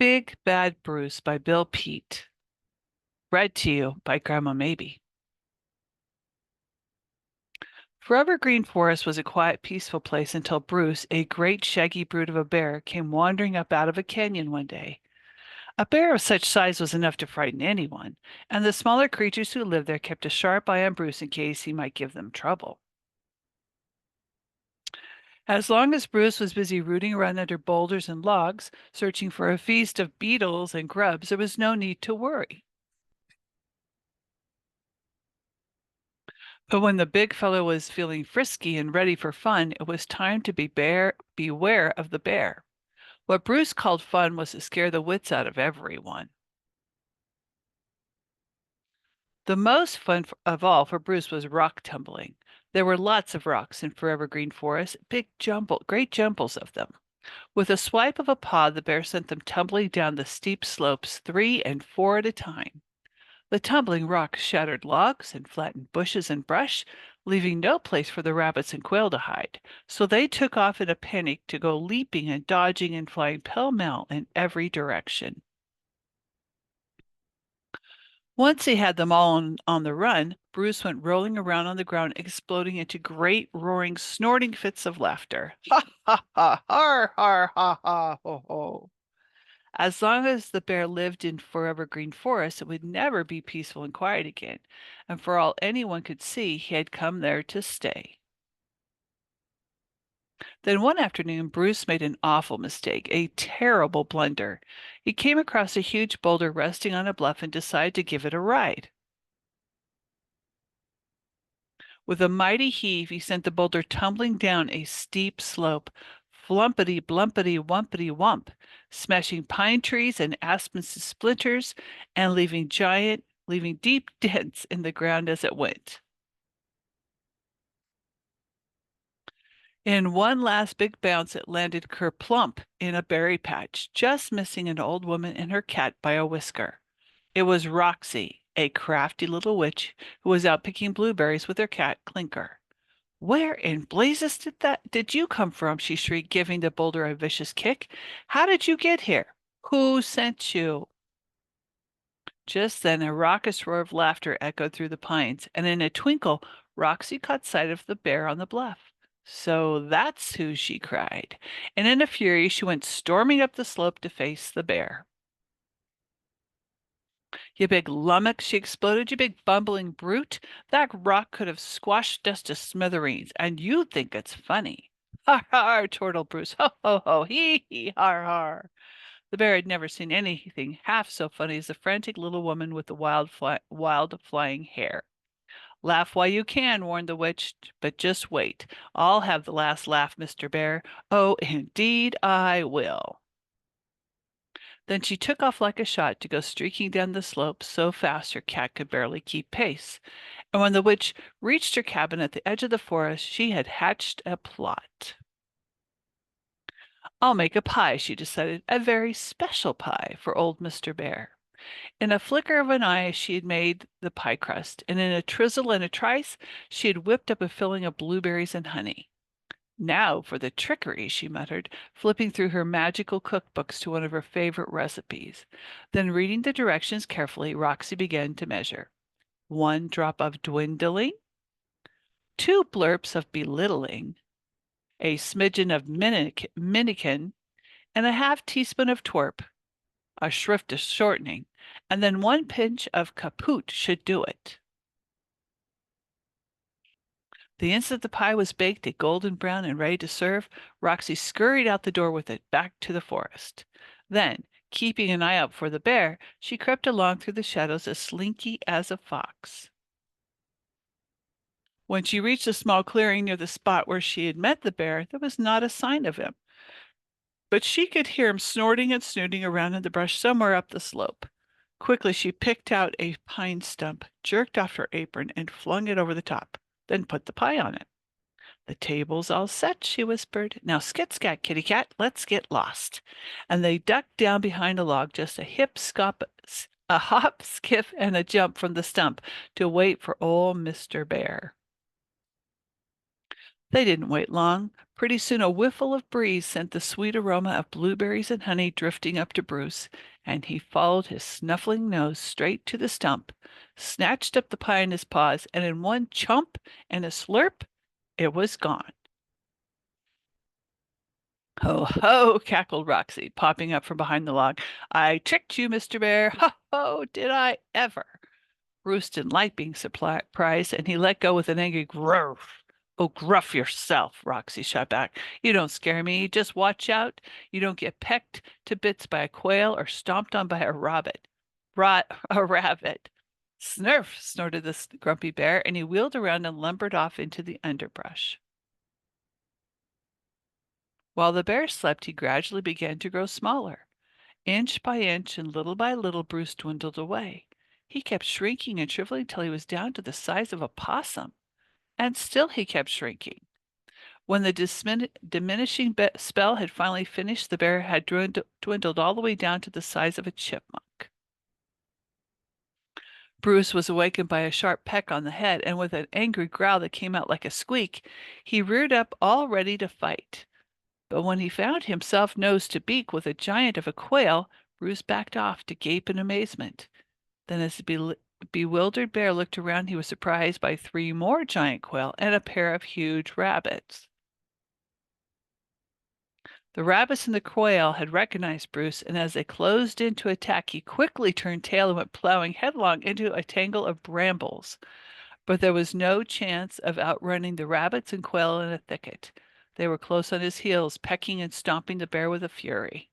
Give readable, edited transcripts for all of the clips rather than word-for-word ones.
Big Bad Bruce by Bill Peet. Read to you by Grandma Maybe. Forever Green Forest was a quiet, peaceful place until Bruce, a great shaggy brute of a bear, came wandering up out of a canyon one day. A bear of such size was enough to frighten anyone, and the smaller creatures who lived there kept a sharp eye on Bruce in case he might give them trouble. As long as Bruce was busy rooting around under boulders and logs, searching for a feast of beetles and grubs, there was no need to worry. But when the big fellow was feeling frisky and ready for fun, it was time to beware of the bear. What Bruce called fun was to scare the wits out of everyone. The most fun of all for Bruce was rock tumbling. There were lots of rocks in Forever Green Forest, great jumbles of them. With a swipe of a paw, the bear sent them tumbling down the steep slopes, 3 and 4 at a time. The tumbling rocks shattered logs and flattened bushes and brush, leaving no place for the rabbits and quail to hide. So they took off in a panic to go leaping and dodging and flying pell-mell in every direction. Once he had them all on the run, Bruce went rolling around on the ground, exploding into great, roaring, snorting fits of laughter. Ha ha ha! Har har ha ha! Ho ho! As long as the bear lived in Forever Green Forest, it would never be peaceful and quiet again, and for all anyone could see, he had come there to stay. Then one afternoon, Bruce made an awful mistake, a terrible blunder. He came across a huge boulder resting on a bluff and decided to give it a ride. With a mighty heave, he sent the boulder tumbling down a steep slope, flumpity blumpity wumpity wump, smashing pine trees and aspens to splinters and leaving deep dents in the ground as it went. In one last big bounce, it landed kerplump in a berry patch, just missing an old woman and her cat by a whisker. It was Roxy, a crafty little witch who was out picking blueberries with her cat Clinker. "Where in blazes did you come from?" she shrieked, giving the boulder a vicious kick. "How did you get here? Who sent you?" Just then a raucous roar of laughter echoed through the pines, and in a twinkle Roxy caught sight of the bear on the bluff. "So that's who!" she cried, and in a fury she went storming up the slope to face the bear. "You big lummox!" she exploded. "You big bumbling brute! That rock could have squashed us to smithereens, and you think it's funny!" "Har, har!" chortled Bruce. "Ho, ho, ho! Hee, hee, har, har!" The bear had never seen anything half so funny as the frantic little woman with the wild flying hair. "Laugh while you can," warned the witch, "but just wait. I'll have the last laugh, Mr. Bear. Oh, indeed I will." Then she took off like a shot to go streaking down the slope so fast her cat could barely keep pace. And when the witch reached her cabin at the edge of the forest, she had hatched a plot. "I'll make a pie," she decided, "a very special pie for old Mr. Bear." In a flicker of an eye, she had made the pie crust, and in a trizzle and a trice, she had whipped up a filling of blueberries and honey. "Now for the trickery," she muttered, flipping through her magical cookbooks to one of her favorite recipes. Then, reading the directions carefully, Roxy began to measure. 1 drop of dwindling, 2 blurps of belittling, a smidgen of minikin, and a half-teaspoon of twerp, a shrift of shortening, and then 1 pinch of kaput should do it. The instant the pie was baked a golden brown and ready to serve, Roxy scurried out the door with it back to the forest. Then, keeping an eye out for the bear, she crept along through the shadows as slinky as a fox. When she reached a small clearing near the spot where she had met the bear, there was not a sign of him, but she could hear him snorting and snooting around in the brush somewhere up the slope. Quickly she picked out a pine stump, jerked off her apron, and flung it over the top, then put the pie on it. "The table's all set," she whispered. "Now skit-scat, kitty cat, let's get lost." And they ducked down behind a log, just a hop, skip, and a jump from the stump to wait for old Mr. Bear. They didn't wait long. Pretty soon a whiffle of breeze sent the sweet aroma of blueberries and honey drifting up to Bruce, and he followed his snuffling nose straight to the stump, snatched up the pie in his paws, and in one chomp and a slurp, it was gone. "Ho, ho!" cackled Roxy, popping up from behind the log. "I tricked you, Mr. Bear. Ho, ho! Did I ever?" Bruce didn't like being surprised, and he let go with an angry gruff. "Oh, gruff yourself," Roxy shot back. "You don't scare me. Just watch out. You don't get pecked to bits by a quail or stomped on by a rabbit. A rabbit." "Snurf!" snorted the grumpy bear, and he wheeled around and lumbered off into the underbrush. While the bear slept, he gradually began to grow smaller. Inch by inch and little by little, Bruce dwindled away. He kept shrinking and shriveling till he was down to the size of a possum. And still he kept shrinking. When the diminishing spell had finally finished, the bear had dwindled all the way down to the size of a chipmunk. Bruce was awakened by a sharp peck on the head, and with an angry growl that came out like a squeak, he reared up all ready to fight. But when he found himself nose to beak with a giant of a quail, Bruce backed off to gape in amazement. Then as the bewildered bear looked around, he was surprised by 3 more giant quail and a pair of huge rabbits. The rabbits and the quail had recognized Bruce, and as they closed in to attack, he quickly turned tail and went plowing headlong into a tangle of brambles. But there was no chance of outrunning the rabbits and quail in a thicket. They were close on his heels, pecking and stomping the bear with a fury.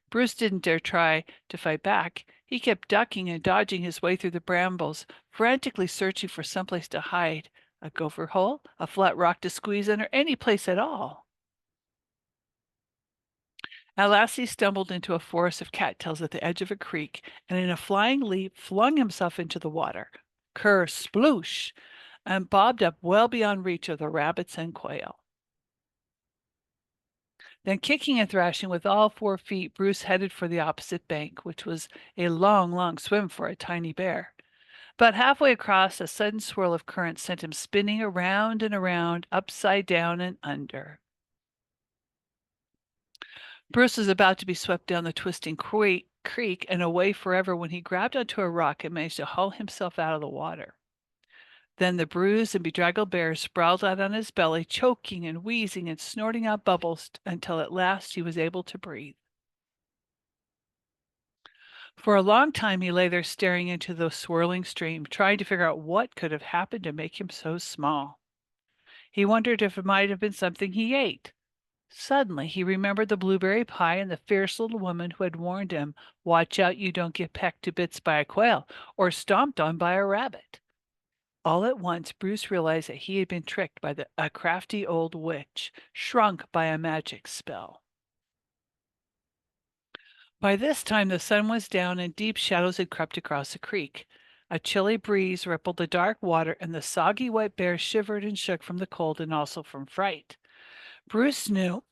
Bruce didn't dare try to fight back. He kept ducking and dodging his way through the brambles, frantically searching for some place to hide, a gopher hole, a flat rock to squeeze in, or any place at all. At last he stumbled into a forest of cattails at the edge of a creek, and in a flying leap flung himself into the water. Ker sploosh! And bobbed up well beyond reach of the rabbits and quail. Then kicking and thrashing with all 4 feet, Bruce headed for the opposite bank, which was a long, long swim for a tiny bear. But halfway across, a sudden swirl of current sent him spinning around and around, upside down and under. Bruce was about to be swept down the twisting creek and away forever when he grabbed onto a rock and managed to haul himself out of the water. Then the bruised and bedraggled bear sprawled out on his belly, choking and wheezing and snorting out bubbles until at last he was able to breathe. For a long time he lay there staring into the swirling stream, trying to figure out what could have happened to make him so small. He wondered if it might have been something he ate. Suddenly he remembered the blueberry pie and the fierce little woman who had warned him, "Watch out you don't get pecked to bits by a quail or stomped on by a rabbit." All at once Bruce realized that he had been tricked by a crafty old witch, Shrunk by a magic spell. By this time the sun was down and deep shadows had crept across the creek. A chilly breeze rippled the dark water, and the soggy white bear shivered and shook from the cold and also from fright. Bruce knew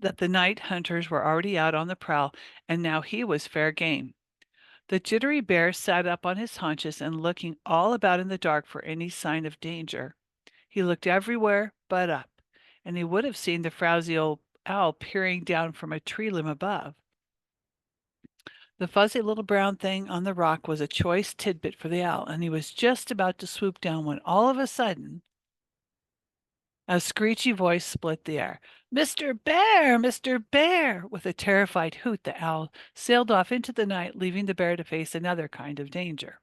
that the night hunters were already out on the prowl, and now he was fair game. The jittery bear sat up on his haunches and looking all about in the dark for any sign of danger. He looked everywhere but up, and he would have seen the frowsy old owl peering down from a tree limb above. The fuzzy little brown thing on the rock was a choice tidbit for the owl, and he was just about to swoop down when all of a sudden a screechy voice split the air. "Mr. Bear! Mr. Bear!" With a terrified hoot, the owl sailed off into the night, leaving the bear to face another kind of danger.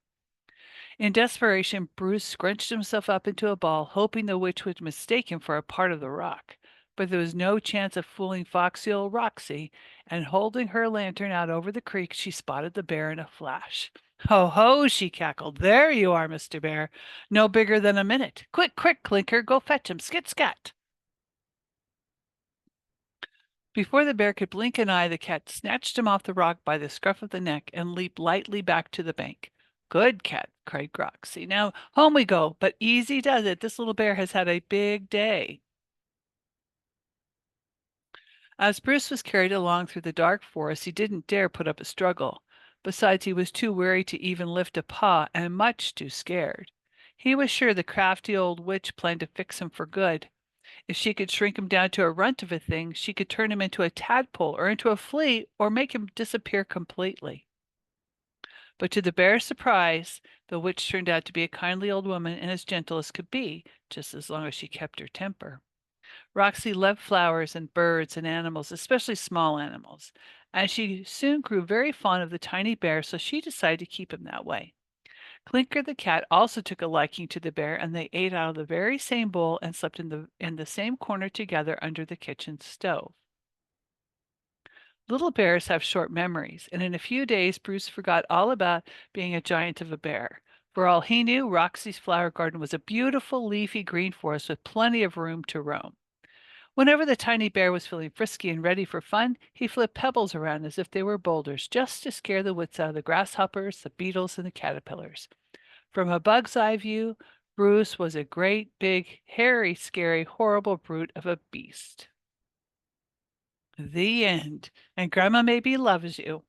In desperation, Bruce scrunched himself up into a ball, hoping the witch would mistake him for a part of the rock. But there was no chance of fooling foxy old Roxy, and holding her lantern out over the creek, she spotted the bear in a flash. "Ho, ho!" she cackled. "There you are, Mr. Bear. No bigger than a minute. Quick, quick, Clinker, go fetch him. Skit, scat!" Before the bear could blink an eye, the cat snatched him off the rock by the scruff of the neck and leaped lightly back to the bank. "Good cat!" cried Roxy. "Now home we go, but easy does it. This little bear has had a big day." As Bruce was carried along through the dark forest, he didn't dare put up a struggle. Besides, he was too weary to even lift a paw and much too scared. He was sure the crafty old witch planned to fix him for good. If she could shrink him down to a runt of a thing, she could turn him into a tadpole or into a flea or make him disappear completely. But to the bear's surprise, the witch turned out to be a kindly old woman and as gentle as could be, just as long as she kept her temper. Roxy loved flowers and birds and animals, especially small animals, and she soon grew very fond of the tiny bear, so she decided to keep him that way. Clinker the cat also took a liking to the bear, and they ate out of the very same bowl and slept in the same corner together under the kitchen stove. Little bears have short memories, and in a few days Bruce forgot all about being a giant of a bear. For all he knew, Roxy's flower garden was a beautiful leafy green forest with plenty of room to roam. Whenever the tiny bear was feeling frisky and ready for fun, he flipped pebbles around as if they were boulders, just to scare the wits out of the grasshoppers, the beetles, and the caterpillars. From a bug's eye view, Bruce was a great, big, hairy, scary, horrible brute of a beast. The end. And Grandma maybe loves you.